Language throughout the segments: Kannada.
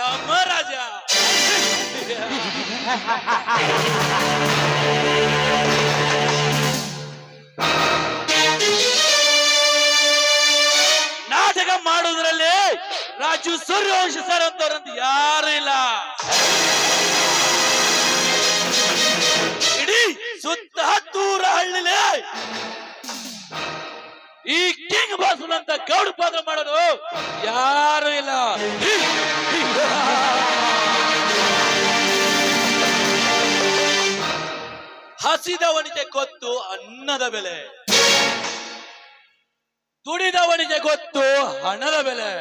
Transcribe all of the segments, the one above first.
ಯಮರಾಜ. ನಾಟಕ ಮಾಡುವುದರಲ್ಲಿ ರಾಜು ಸೂರ್ಯವಂಶ ಸರ್ ಅಂತವ್ರಂತ ಯಾರು ಇಲ್ಲ. ಇಡೀ ಸುತ್ತ ಹತ್ತೂರ ಹಳ್ಳಿಲಿ ಈ ಕಿಂಗ್ ಬಾಸುಲ್ ಅಂತ ಗೌಡ ಪಾತ್ರ ಮಾಡೋದು ಯಾರು ಇಲ್ಲ. ಹಸಿದವನಿಗೆ ಗೊತ್ತು ಅನ್ನದ ಬೆಲೆ, ದುಡಿದವನಿಗೆ ಗೊತ್ತು ಹಣದ ಬೆಲೆ,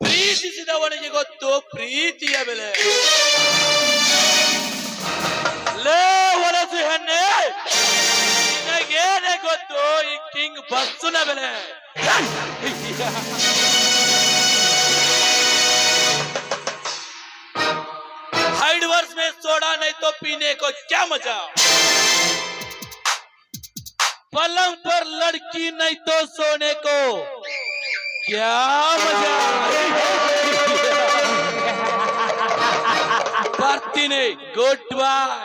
ಪ್ರೀತಿಸಿದವನಿಗೆ ಗೊತ್ತು ಪ್ರೀತಿಯ ಬೆಲೆ. ಲೇ ಹೊಲಸು ಹೆಣ್ಣೆ, ನಿನಗೇನೆ ಗೊತ್ತು ಈ ಕಿಂಗ್ ಬಸ್ಸುನ ಬೆಲೆ. हाइड वर्स में सोडा नहीं तो पीने को क्या मजा, पलंग पर लड़की नहीं तो सोने को क्या मजा. ಬರ್ತೀನಿ, ಗುಡ್ ಬಾಯ್.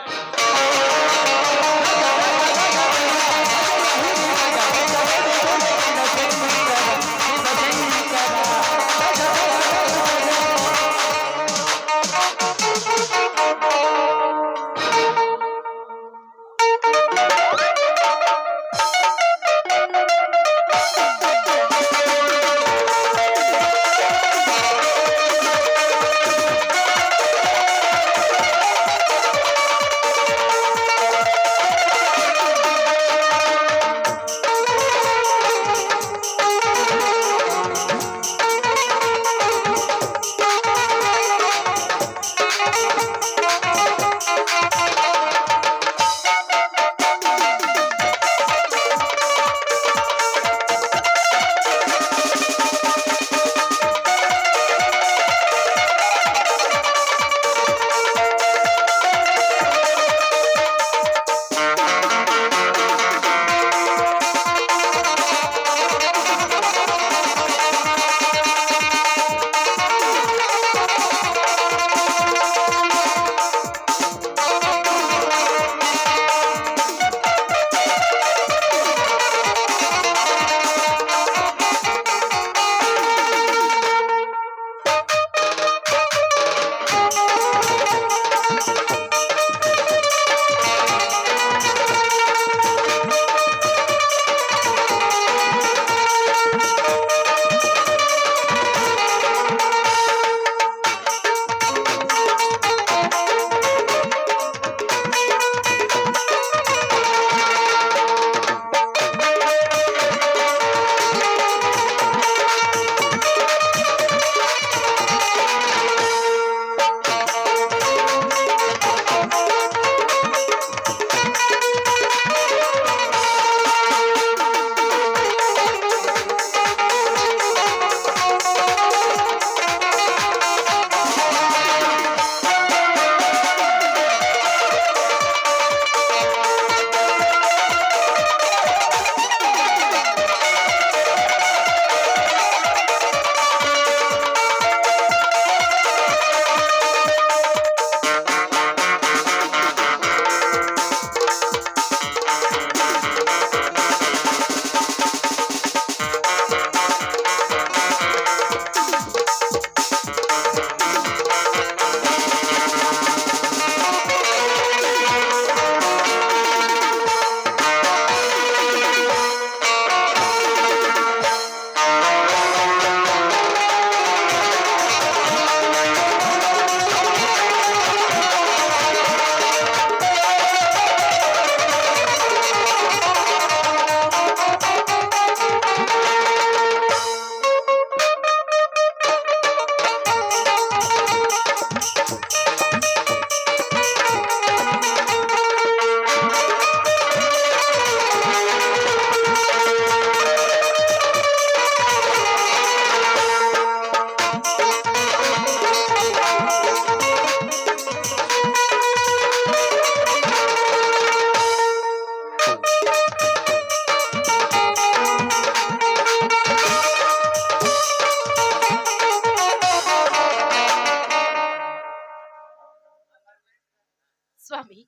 ಸ್ವಾಮಿ,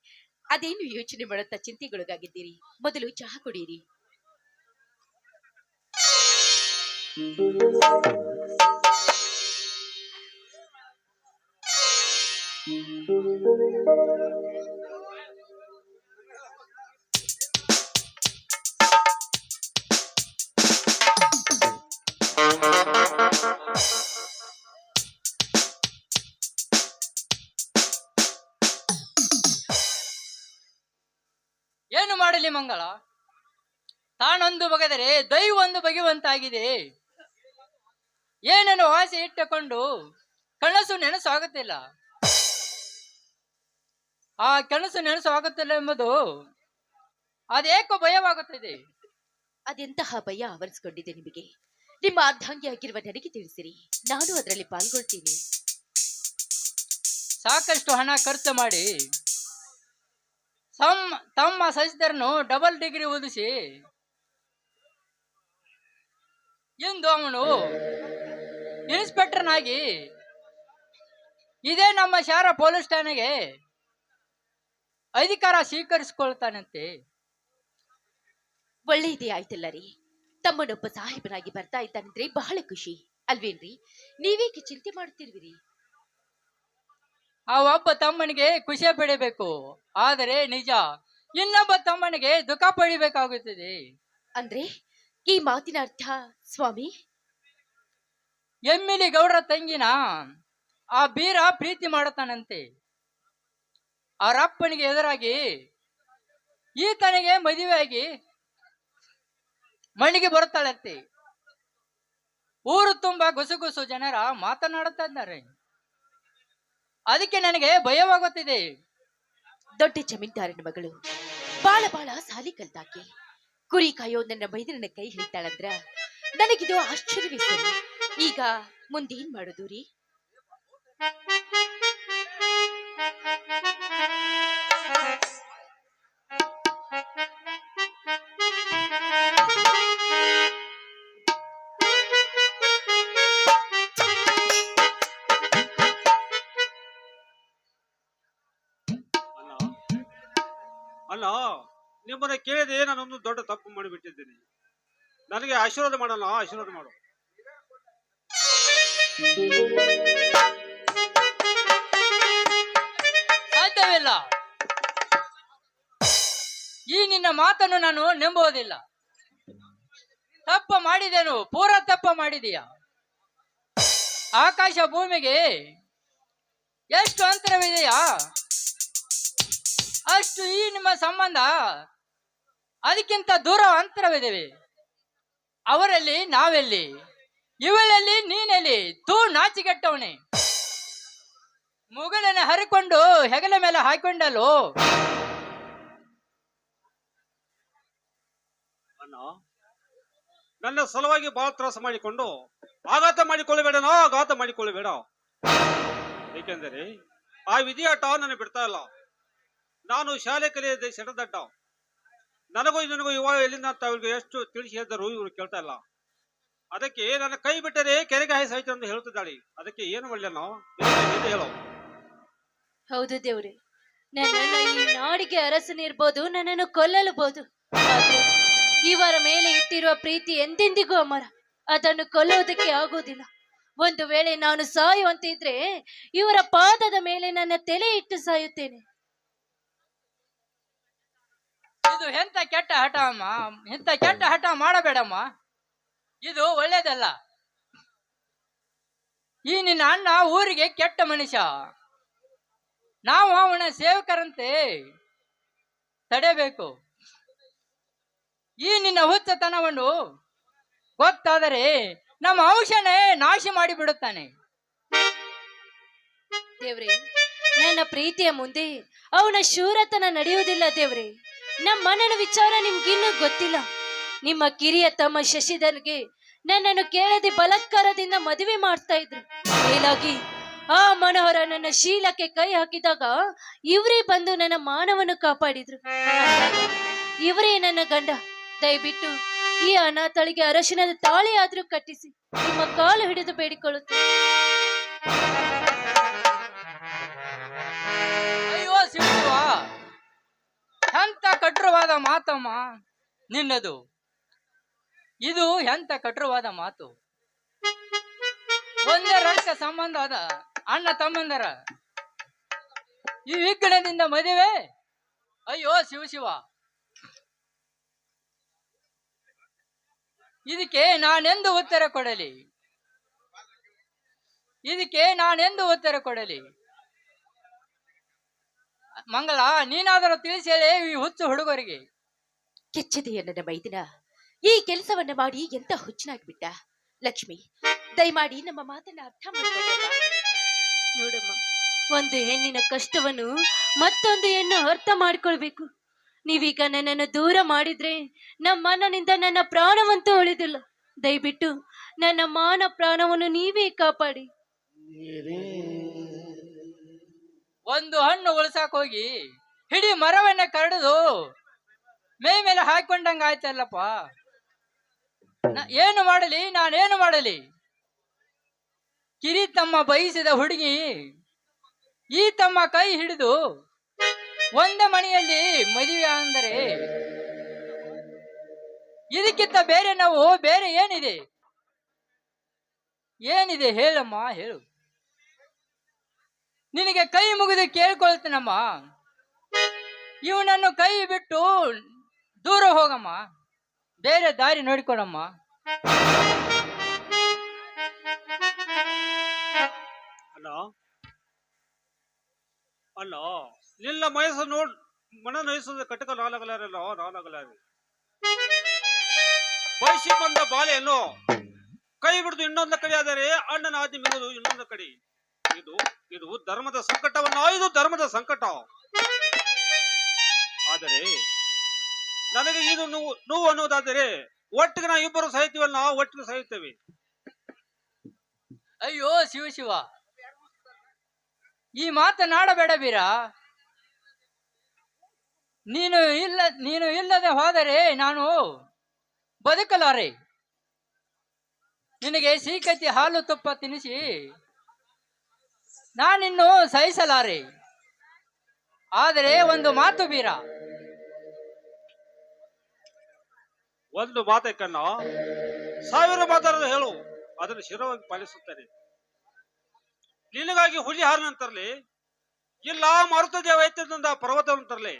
ಅದೇನು ಯೋಚನೆ ಮಾಡುತ್ತಾ ಚಿಂತೆಗೊಳಗಾಗಿದ್ದೀರಿ? ಮೊದಲು ಚಹಾ ಕುಡಿಯಿರಿ. ಏನು ಮಾಡಲಿ ಮಂಗಳ, ತಾನೊಂದು ಬಗೆದರೆ ದೈವೊಂದು ಬಗೆಯುವಂತಾಗಿದೆ. ಏನೇನು ಆಸೆ ಇಟ್ಟುಕೊಂಡು ಕನಸು ನೆನಸು ಆಗುತ್ತಿಲ್ಲ. ಆ ಕನಸು ನೆನಸು ಆಗುತ್ತಿಲ್ಲ ಎಂಬುದು ಅದೇಕೋ ಭಯವಾಗುತ್ತಿದೆ. ಅದೆಂತಹ ಭಯ ಆವರಿಸಿಕೊಂಡಿದೆ ನಿಮಗೆ? ನಿಮ್ಮ ಅರ್ಧಾಂಗಿ ಆಗಿರುವ ನನಗೆ ತಿಳಿಸಿರಿ, ನಾನು ಅದರಲ್ಲಿ ಪಾಲ್ಗೊಳ್ತೀನಿ. ಸಾಕಷ್ಟು ಹಣ ಖರ್ಚು ಮಾಡಿ ತಮ್ಮ ಸಚಿವರನ್ನು ಡಬಲ್ ಡಿಗ್ರಿ ಓದಿಸಿ ಇಂದು ಅವನು ಇನ್ಸ್ಪೆಕ್ಟರ್ನಾಗಿ ಇದೇ ನಮ್ಮ ಶಾರ ಪೊಲೀಸ್ ಠಾಣೆಗೆ ಅಧಿಕಾರ ಸ್ವೀಕರಿಸಿಕೊಳ್ತಾನಂತೆ. ಒಳ್ಳೆಯದೇ ಆಯ್ತಲ್ಲ ರೀ. ತಮ್ಮನೊಬ್ಬ ಸಾಹೇಬನಾಗಿ ಬರ್ತಾ ಇದ್ದಾನಂದ್ರೆ ಬಹಳ ಖುಷಿ ಅಲ್ವೇನ್ರಿ? ನೀವೇಕೆ ಚಿಂತೆ ಮಾಡುತ್ತಿರುವಿರಿ? ಆ ಒಬ್ಬ ತಮ್ಮನಿಗೆ ಖುಷಿ ಪಡಿಬೇಕು, ಆದರೆ ನಿಜ ಇನ್ನೊಬ್ಬ ತಮ್ಮನಿಗೆ ದುಃಖ ಪಡಿಬೇಕಾಗುತ್ತದೆ. ಅಂದ್ರೆ ಈ ಮಾತಿನ ಅರ್ಥ ಸ್ವಾಮಿ? ಎಮ್ಮಿಲಿ ಗೌಡ್ರ ತಂಗಿನ ಆ ಬೀರ ಪ್ರೀತಿ ಮಾಡುತ್ತಾನಂತೆ. ಅವರಪ್ಪನಿಗೆ ಎದುರಾಗಿ ಈತನಿಗೆ ಮದುವೆಯಾಗಿ ಮನೆಗೆ ಬರುತ್ತಾಳಂತೆ. ಊರು ತುಂಬಾ ಗುಸುಗುಸು ಜನರ ಮಾತನಾಡುತ್ತಾ ಇದ್ದಾರೆ. ಅದಕ್ಕೆ ನನಗೆ ಭಯವಾಗುತ್ತಿದೆ. ದೊಡ್ಡ ಜಮೀನ್ದಾರನ ಮಗಳು, ಬಾಳ ಬಾಳ ಸಾಲಿ ಕಲ್ತಾಕಿ ಕುರಿ ಕಾಯೋ ನನ್ನ ಮೈದನ ಕೈ ಹಿಡಿತಾಳಂದ್ರ ನನಗಿದು ಆಶ್ಚರ್ಯವೇ ಸರಿ. ಈಗ ಮುಂದೇನ್ ಮಾಡುದು ರೀ? ಅಲ್ಲ, ನಿಮ್ಮನ್ನ ಕೇಳಿದೆ, ನಾನೊಂದು ದೊಡ್ಡ ತಪ್ಪು ಮಾಡಿಬಿಟ್ಟಿದ್ದೀನಿ. ನನಗೆ ಆಶೀರ್ವಾದ ಮಾಡಲ್ಲ, ಆಶೀರ್ವಾದ ಮಾಡು. ಸಾಧ್ಯವಿಲ್ಲ. ಈ ನಿನ್ನ ಮಾತನ್ನು ನಾನು ನಂಬುವುದಿಲ್ಲ. ತಪ್ಪ ಮಾಡಿದೇನು? ಪೂರ ತಪ್ಪ ಮಾಡಿದೀಯ. ಆಕಾಶ ಭೂಮಿಗೆ ಎಷ್ಟು ಅಂತರವಿದೆಯಾ ಅಷ್ಟು ಈ ನಿಮ್ಮ ಸಂಬಂಧ ಅದಕ್ಕಿಂತ ದೂರ ಅಂತರವಿದೆ. ಅವರಲ್ಲಿ ನಾವೆಲ್ಲಿ, ಇವಳಲ್ಲಿ ನೀನೆಲ್ಲಿ? ತೂ ನಾಚಿಗೆಟ್ಟವನೇ. ಮುಗಳನ್ನ ಹರಿಕೊಂಡು ಹೆಗಲ ಮೇಲೆ ಹಾಕೊಂಡಲು. ಅಣ್ಣ, ನನ್ನ ಸಲುವಾಗಿ ಬಹಳ ತ್ರಾಸ ಮಾಡಿಕೊಂಡು ಆಘಾತ ಮಾಡಿಕೊಳ್ಳಬೇಡನೋ, ಆಘಾತ ಮಾಡಿಕೊಳ್ಳಬೇಡ. ಏಕೆಂದರೆ ಆ ವಿಧಿಯಾಟ ನನಗೆ ಬಿಡ್ತಾ ಇಲ್ಲ. ನಾನು ಶಾಲೆ ಕಲಿಯದೆ ಸೆಡದಡ್ಡ. ನನಗೂ ನನಗೂ ಇವಾಗ ಎಲ್ಲಿಂದ ಅಂತ ಅವ್ರಿಗೆ ಎಷ್ಟು ತಿಳಿಸಿ ಹೇಳಿದರು, ಇವರು ಕೇಳ್ತಾ ಇಲ್ಲ. ಅದಕ್ಕೆ ನನ್ನ ಕೈ ಬಿಟ್ಟರೆ ಕೆರೆಗೆ ಹಾಯಿ ಸಾಯ್ತು ಅಂತ ಹೇಳ್ತಿದ್ದಾಳೆ. ಅದಕ್ಕೆ ಏನು ಒಳ್ಳೆನೋ ಹೇಳೋ. ಹೌದು ದೇವ್ರೆ, ನನ್ನನ್ನು ಈ ನಾಡಿಗೆ ಅರಸನಿರ್ಬೋದು, ನನ್ನನ್ನು ಕೊಲ್ಲಲಬಹುದು. ಆದ್ರೆ ಇವರ ಮೇಲೆ ಇಟ್ಟಿರುವ ಪ್ರೀತಿ ಎಂದೆಂದಿಗೂ ಅಮರ. ಅದನ್ನು ಕೊಲ್ಲೋದಕ್ಕೆ ಆಗೋದಿಲ್ಲ. ಒಂದು ವೇಳೆ ನಾನು ಸಾಯುವಂತಿದ್ರೆ ಇವರ ಪಾದದ ಮೇಲೆ ನನ್ನ ತಲೆ ಇಟ್ಟು ಸಾಯುತ್ತೇನೆ. ಇದು ಎಂತ ಕೆಟ್ಟ ಹಠ ಅಮ್ಮ, ಎಂತ ಕೆಟ್ಟ ಹಠ ಮಾಡಬೇಡಮ್ಮ. ಇದು ಒಳ್ಳೇದಲ್ಲ. ಈ ನಿನ್ನ ಅಣ್ಣ ಊರಿಗೆ ಕೆಟ್ಟ ಮನುಷ್ಯ. ನಾವು ಅವನ ಸೇವಕರಂತೆ ತಡೆಯಬೇಕು. ಈ ನಿನ್ನ ಹುಚ್ಚತನವನ್ನು ಗೊತ್ತಾದರೆ ನಮ್ಮ ಔಷಧನೇ ನಾಶ ಮಾಡಿ ಬಿಡುತ್ತಾನೆ. ದೇವ್ರೆ, ನನ್ನ ಪ್ರೀತಿಯ ಮುಂದೆ ಅವನ ಶೂರತನ ನಡೆಯುವುದಿಲ್ಲ. ದೇವ್ರೆ, ನಮ್ಮ ಅಣ್ಣನ ವಿಚಾರ ನಿಮ್ಗಿನ್ನೂ ಗೊತ್ತಿಲ್ಲ. ನಿಮ್ಮ ಕಿರಿಯ ತಮ್ಮ ಶಶಿಧರ್ಗೆ ನನ್ನನ್ನು ಕೇಳದೆ ಬಲಾತ್ಕಾರದಿಂದ ಮದುವೆ ಮಾಡ್ತಾ ಇದ್ರು. ಮೇಲಾಗಿ ಆ ಮನೋಹರ ನನ್ನ ಶೀಲಕ್ಕೆ ಕೈ ಹಾಕಿದಾಗ ಇವರೇ ಬಂದು ನನ್ನ ಮಾನವನ್ನು ಕಾಪಾಡಿದ್ರು. ಇವರೇ ನನ್ನ ಗಂಡ. ದಯವಿಟ್ಟು ಈ ಅನಾಥಳಿಗೆ ಅರಶಿನದ ತಾಳಿ ಆದ್ರೂ ಕಟ್ಟಿಸಿ ನಿಮ್ಮ ಕಾಲು ಹಿಡಿದು ಬೇಡಿಕೊಳ್ಳುತ್ತೇನೆ. ಅಯ್ಯೋ ಶಿವ, ಕಟುವಾದ ಮಾತಮ್ಮ ನಿನ್ನದು. ಇದು ಎಂತ ಕಟುವಾದ ಮಾತು. ಒಂದೇ ರಕ್ತ ಸಂಬಂಧ ಅದ ಅಣ್ಣ ತಮ್ಮಂದರ ಈ ವಿಘ್ನದಿಂದ ಮದುವೆ. ಅಯ್ಯೋ ಶಿವ ಶಿವ, ಇದಕ್ಕೆ ನಾನೆಂದು ಉತ್ತರ ಕೊಡಲಿ? ಇದಕ್ಕೆ ನಾನೆಂದು ಉತ್ತರ ಕೊಡಲಿ? ಮಂಗಳ, ನೀನಾದರೂ ತಿಳಿಸಿ ಹೇಳಿ ಈ ಹುಚ್ಚು ಹುಡುಗರಿಗೆ. ಕೆಚ್ಚದೆಯ ನನ್ನ ಮೈದಿನ ಈ ಕೆಲಸವನ್ನ ಮಾಡಿ ಎಂತ ಹುಚ್ಚನಾಗ್ಬಿಟ್ಟ. ಲಕ್ಷ್ಮಿ, ದಯಮಾಡಿ ನಮ್ಮ ಮಾತನ್ನ ಅರ್ಥ ಮಾಡ್ಕೊಳ್ಳ. ನೋಡಮ್ಮ, ಒಂದು ಹೆಣ್ಣಿನ ಕಷ್ಟವನ್ನು ಮತ್ತೊಂದು ಹೆಣ್ಣು ಅರ್ಥ ಮಾಡ್ಕೊಳ್ಬೇಕು. ನೀವೀಗ ನನ್ನನ್ನು ದೂರ ಮಾಡಿದ್ರೆ ನಮ್ಮ ಮನನಿಂದ ನನ್ನ ಪ್ರಾಣವಂತೂ ಉಳಿದಿಲ್ಲ. ದಯವಿಟ್ಟು ನನ್ನ ಮಾನ ಪ್ರಾಣವನ್ನು ನೀವೇ ಕಾಪಾಡಿ. ಒಂದು ಹಣ್ಣು ಉಳ್ಸಾಕ್ ಹೋಗಿ ಹಿಡಿ ಮರವನ್ನ ಕಡಿದು ಮೈ ಮೇಲೆ ಹಾಕೊಂಡಂಗ ಆಯ್ತಲ್ಲಪ್ಪ. ಏನು ಮಾಡಲಿ, ನಾನೇನು ಮಾಡಲಿ? ಕಿರಿ ತಮ್ಮ ಬಯಸಿದ ಹುಡುಗಿ ಈ ತಮ್ಮ ಕೈ ಹಿಡಿದು ಒಂದೇ ಮನೆಯಲ್ಲಿ ಮದುವೆ ಅಂದರೆ ಇದಕ್ಕಿಂತ ಬೇರೆ ನಾವು ಬೇರೆ ಏನಿದೆ? ಏನಿದೆ ಹೇಳಮ್ಮ, ಹೇಳು. ನಿನಗೆ ಕೈ ಮುಗಿದು ಕೇಳ್ಕೊಳ್ತೀನಮ್ಮ, ಇವನನ್ನು ಕೈ ಬಿಟ್ಟು ದೂರ ಹೋಗಮ್ಮ, ಬೇರೆ ದಾರಿ ನೋಡಿಕೊಡಮ್ಮ. ಅಲ್ಲ ಅಲ್ಲ, ನಿನ್ನ ಮನಸ್ಸು ಮನ ನಯಿಸದ ಕಟಕ ನಾಲಾಗಲಾರಲ್ಲ, ನಾಲಾಗಲಾರೆ. ಬಯಸಿ ಬಂದ ಬಾಲೆಯನ್ನು ಕೈ ಬಿಡುದು ಇನ್ನೊಂದು ಕಡೆ, ಆದರೆ ಅಣ್ಣನ ಆದಿ ಮಿಗುದು ಇನ್ನೊಂದು ಕಡೆ. ಇದು ಧರ್ಮದ ಸಂಕಟವನ್ನ, ಇದು ಧರ್ಮದ ಸಂಕಟ. ಆದರೆ ನನಗೆ ಇದು ನೋವು ಅನ್ನೋದಾದರೆ ಒಟ್ಟಿಗೆ ನಾವು ಇಬ್ಬರು ಸಾಯ್ತೀವಲ್ಲ, ನಾವು ಒಟ್ಟಿಗೆ ಸಾಯುತ್ತೇವೆ. ಅಯ್ಯೋ ಶಿವ ಶಿವ, ಈ ಮಾತನಾಡಬೇಡ ಬೀರ. ನೀನು ಇಲ್ಲದೆ ಹೋದರೆ ನಾನು ಬದುಕಲಾರೆ. ನಿನಗೆ ಸೀಕತಿ ಹಾಲು ತುಪ್ಪ ತಿನ್ನಿಸಿ ನಾನಿನ್ನು ಸಹಿಸಲಾರೆ. ಆದರೆ ಒಂದು ಮಾತು ಬೀರ. ಒಂದು ಮಾತಕ್ಕನ್ನ 1000 ಮಾತಾಡೋದು ಹೇಳು, ಅದನ್ನು ಶಿರವಾಗಿ ಪಾಲಿಸುತ್ತೇನೆ. ನಿನಗಾಗಿ ಹುಲಿ ಹಾರನ್ನು ತರಲಿ, ಇಲ್ಲ ಮರುತ ದೇವೈತ್ಯದಿಂದ ಪರ್ವತವನ್ನು ತರಲಿ,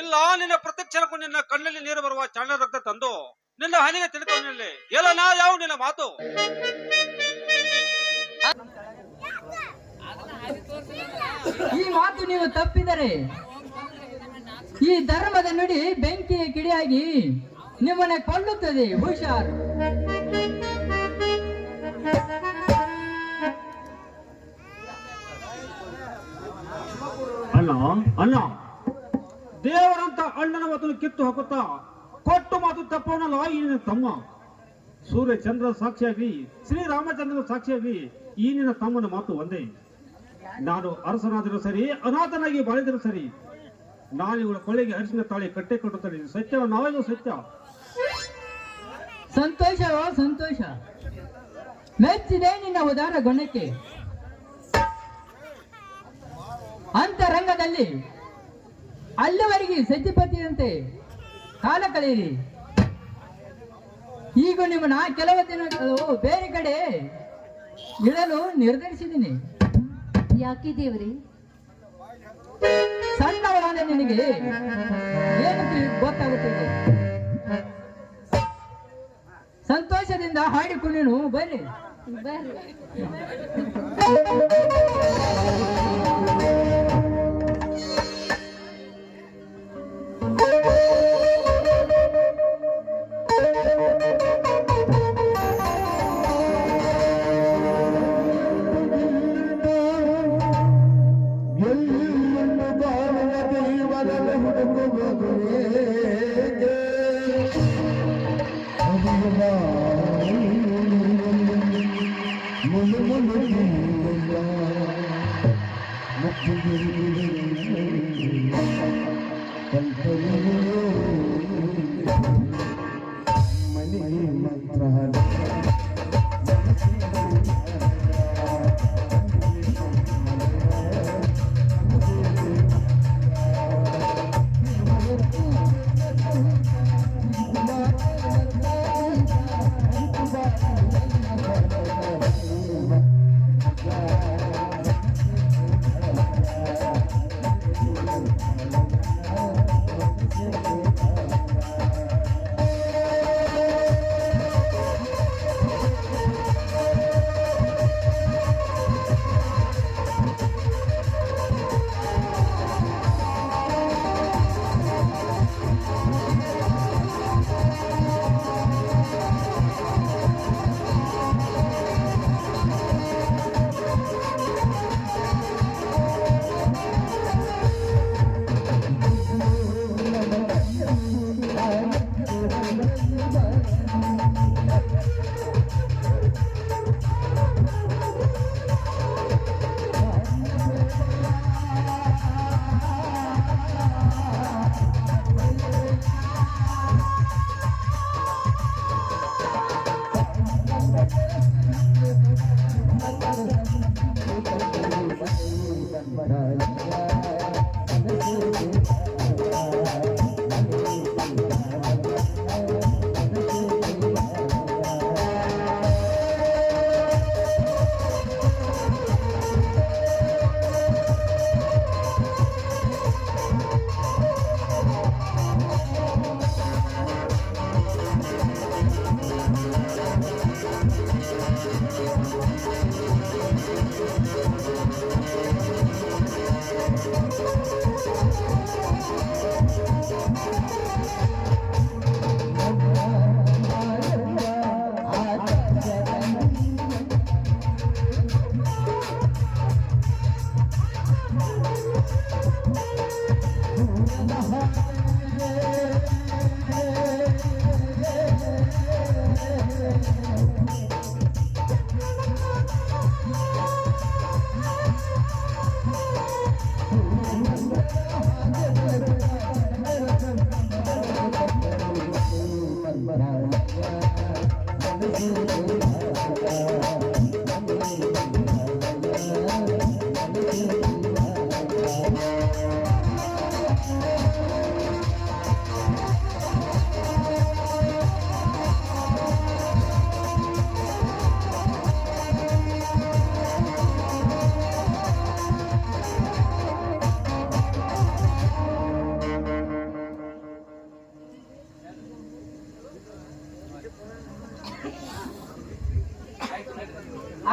ಇಲ್ಲ ನಿನ್ನ ಪ್ರತ್ಯಕ್ಷಕ್ಕೂ ನಿನ್ನ ಕಣ್ಣಲ್ಲಿ ನೀರು ಬರುವ ಚಣ್ಣ ರಕ್ತ ತಂದು ನಿನ್ನ ಹನಿಗೆ ತಿಳ್ಕೊಂಡಲ್ಲಿ ಎಲ್ಲ ನಾ ಯಾವ ನಿನ್ನ ಮಾತು? ಈ ಮಾತು ನೀವು ತಪ್ಪಿದರೆ ಈ ಧರ್ಮದ ನುಡಿ ಬೆಂಕಿಯ ಕಿಡಿಯಾಗಿ ನಿಮ್ಮನ್ನ ಕೊಲ್ಲುತ್ತದೆ. ಹುಷಾರ್. ಅಲ್ಲ ದೇವರಂತ ಅಣ್ಣನ ಮಾತನ್ನು ಕಿತ್ತು ಹಾಕುತ್ತಾ ಕೊಟ್ಟು ಮಾತು ತಪ್ಪವನಲ್ಲ ಈ ನಿನ್ನ ತಮ್ಮ. ಸೂರ್ಯ ಚಂದ್ರ ಸಾಕ್ಷಿಯಾಗಿ ಶ್ರೀರಾಮಚಂದ್ರನ ಸಾಕ್ಷಿಯಾಗಿ ಈ ನಿನ್ನ ತಮ್ಮನ ಮಾತು ಒಂದೇ. ನಾನು ಅರಸನಾದರೂ ಸರಿ, ಅನಾಥನಾಗಿ ಬಾಳಿದರೂ ಸರಿ, ನಾನು ಇವಳ ಕೊಳ್ಳೆಗೆ ಅರಿಶಿನ ತಾಳಿ ಕಟ್ಟೆ ಕಟ್ಟುತ್ತೇನೆ. ಸತ್ಯ, ನಾವೇನು ಸತ್ಯ. ಸಂತೋಷವೋ ಸಂತೋಷ. ಮೆಚ್ಚಿದೆ ನಿನ್ನ ಉದಾರ ಗುಣಕ್ಕೆ. ಅಂತರಂಗದಲ್ಲಿ ಅಲ್ಲಿವರೆಗೆ ಸಜ್ಜಿಪತಿಯಂತೆ ಕಾಲ ಕಳೆಯಿರಿ. ಈಗ ನಿಮ್ಮನ್ನ ಕೆಲವು ದಿನಗಳು ಬೇರೆ ಕಡೆ ಇಡಲು ನಿರ್ಧರಿಸಿದ್ದೀನಿ. ಯಾಕೆ ದೇವರೇ? ಸಣ್ಣವರಾದ ನಿನಗೆ ಏನು ಗೊತ್ತಾಗುತ್ತದೆ. ಸಂತೋಷದಿಂದ ಹಾಡಿಕೊಂಡು ಬರ್ರಿ.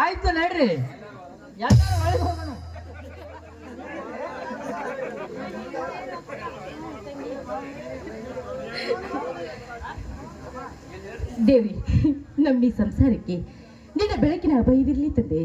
ಆಯ್ತು ನಡ್ರಿ, ಎಲ್ಲರೂ ಒಳಗೆ ಹೋಗೋಣ. ದೇವಿ, ನಮ್ಮ ಈ ಸಂಸಾರಕ್ಕೆ ನಿನ್ನ ಬೆಳಕಿನ ಅಭಯವಿರಲಿ ತಂದೆ.